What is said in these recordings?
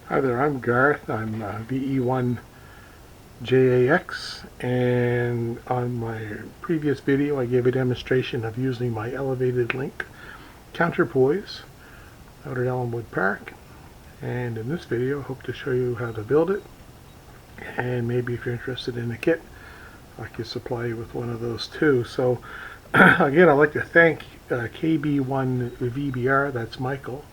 Hi there, I'm Garth. I'm VE1JAX, and on my previous video I gave a demonstration of using my elevated link Counterpoise out at Elmwood Park, and in this video I hope to show you how to build it, and maybe if you're interested in a kit I could supply you with one of those too. So again, I'd like to thank KB1VBR, that's Michael,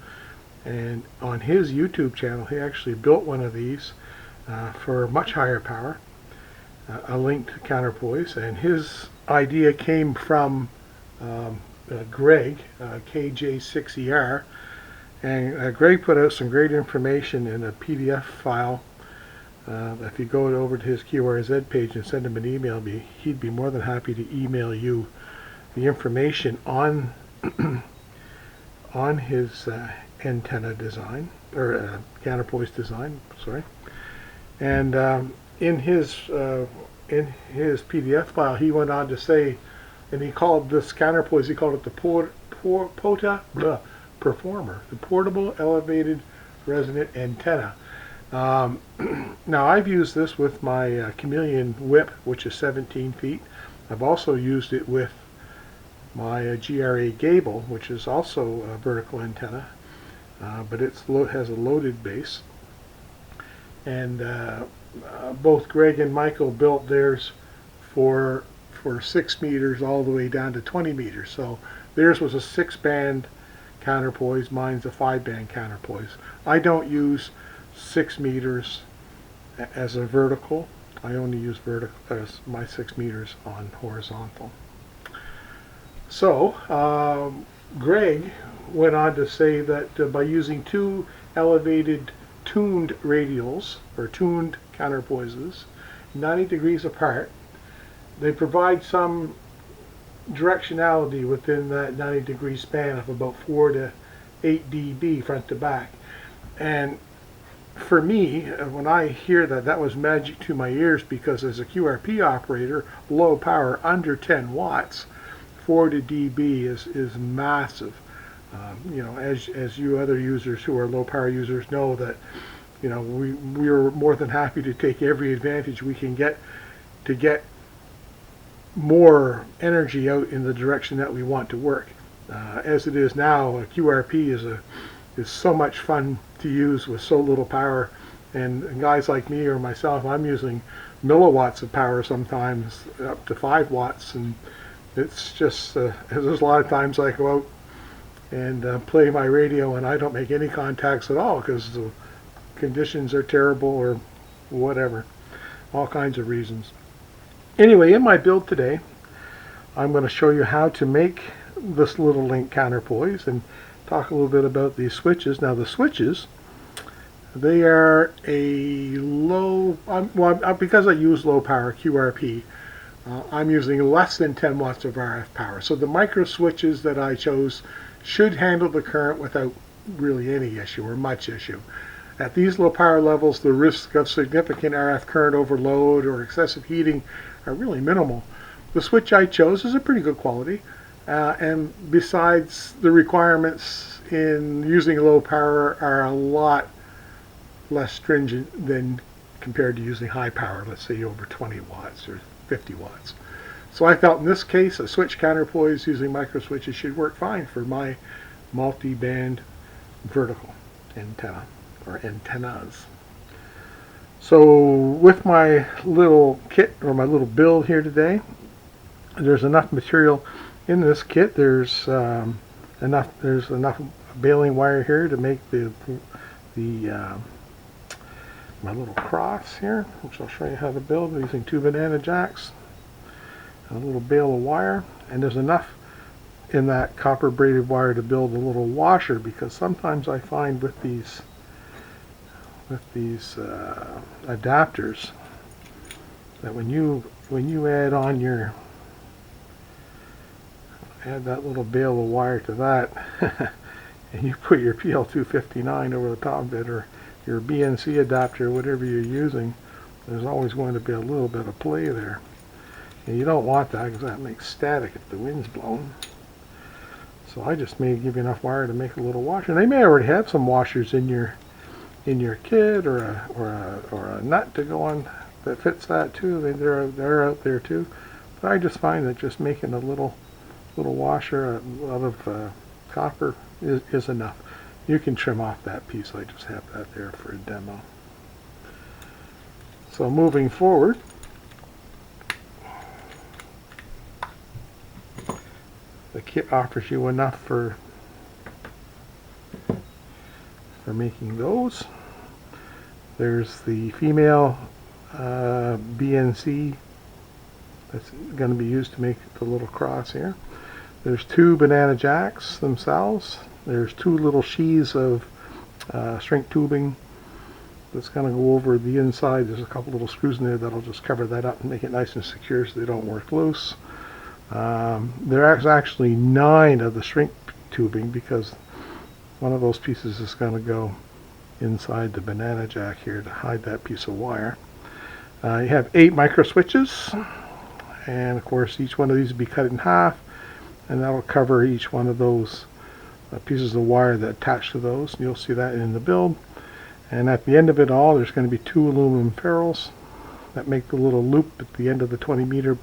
and on his YouTube channel he actually built one of these for much higher power, a linked counterpoise, and his idea came from Greg, KJ6ER, and Greg put out some great information in a PDF file. If you go over to his QRZ page and send him an email, he'd be more than happy to email you the information on on his antenna design, or counterpoise design, sorry. And in his PDF file he went on to say, and he called this counterpoise, he called it the Performer, the Portable Elevated Resonant Antenna. Now I've used this with my Chameleon whip, which is 17 feet. I've also used it with my GRA Gable, which is also a vertical antenna, but it has a loaded base. And both Greg and Michael built theirs for 6 meters all the way down to 20 meters. So theirs was a 6-band counterpoise, mine's a 5-band counterpoise. I don't use 6 meters as a vertical. I only use my 6 meters on horizontal. So Greg went on to say that by using 2 elevated tuned radials, or tuned counterpoises, 90 degrees apart, they provide some directionality within that 90 degree span of about 4 to 8 dB front to back. And for me, when I hear that, that was magic to my ears, because as a QRP operator, low power under 10 watts, 40 dB is massive. You know, as you other users who are low power users know, that we are more than happy to take every advantage we can get to get more energy out in the direction that we want to work. As it is now, a QRP is so much fun to use with so little power, and guys like me or myself, I'm using milliwatts of power sometimes, up to 5 watts, and it's just there's a lot of times I go out and play my radio and I don't make any contacts at all because the conditions are terrible or whatever, all kinds of reasons. Anyway, in my build today I'm going to show you how to make this little link counterpoise and talk a little bit about these switches. Now the switches, they are a low, because I use low power QRP, I'm using less than 10 watts of RF power. So the micro switches that I chose should handle the current without really any issue or much issue. At these low power levels, the risk of significant RF current overload or excessive heating are really minimal. The switch I chose is a pretty good quality, and besides, the requirements in using low power are a lot less stringent than compared to using high power, let's say over 20 watts or 50 watts. So I felt in this case a switch counterpoise using micro switches should work fine for my multi-band vertical antenna or antennas. So with my little kit, or my little build here today, there's enough material in this kit. There's enough baling wire here to make my little cross here, which I'll show you how to build using 2 banana jacks, a little bale of wire, and there's enough in that copper braided wire to build a little washer, because sometimes I find with these adapters that when you add that little bale of wire to that and you put your PL259 over the top of it, or your BNC adapter, whatever you're using, there's always going to be a little bit of play there. And you don't want that, because that makes static if the wind's blowing. So I just may give you enough wire to make a little washer. And they may already have some washers in your in your kit, or a nut to go on that fits that too. They're out there too. But I just find that just making a little washer out of copper is enough. You can trim off that piece. I just have that there for a demo. So moving forward, the kit offers you enough for making those. There's the female BNC that's going to be used to make the little cross here. There's 2 banana jacks themselves. There's 2 little sheaths of shrink tubing that's going to go over the inside. There's a couple little screws in there that'll just cover that up and make it nice and secure so they don't work loose. There's actually 9 of the shrink tubing, because one of those pieces is going to go inside the banana jack here to hide that piece of wire. You have 8 micro switches, and of course each one of these will be cut in half, and that will cover each one of those pieces of wire that attach to those. And you'll see that in the build. And at the end of it all, there's going to be 2 aluminum ferrules that make the little loop at the end of the 20 meter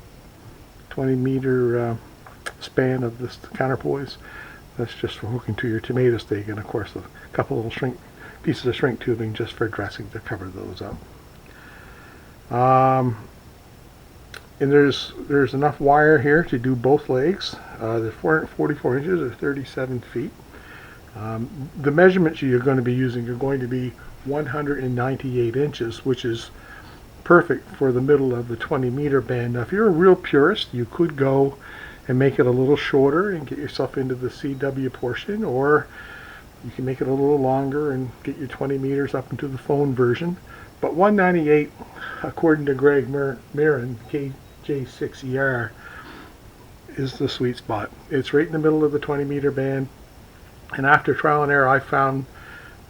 span of this counterpoise. That's just for hooking to your tomato stake, and of course a couple little pieces of shrink tubing just for dressing to cover those up. And there's enough wire here to do both legs. They're 444 inches or 37 feet. The measurements you're going to be using are going to be 198 inches, which is perfect for the middle of the 20 meter band. Now, if you're a real purist, you could go and make it a little shorter and get yourself into the CW portion, or you can make it a little longer and get your 20 meters up into the phone version. But 198, according to Greg Mirren, KJ6ER, is the sweet spot. It's right in the middle of the 20 meter band, and after trial and error I found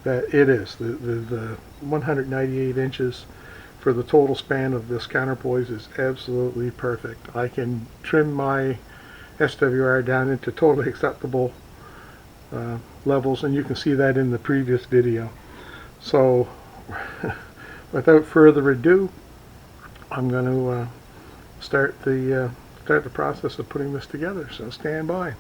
that it is. The 198 inches for the total span of this counterpoise is absolutely perfect. I can trim my SWR down into totally acceptable levels, and you can see that in the previous video. So without further ado, I'm going to start the process of putting this together. So stand by.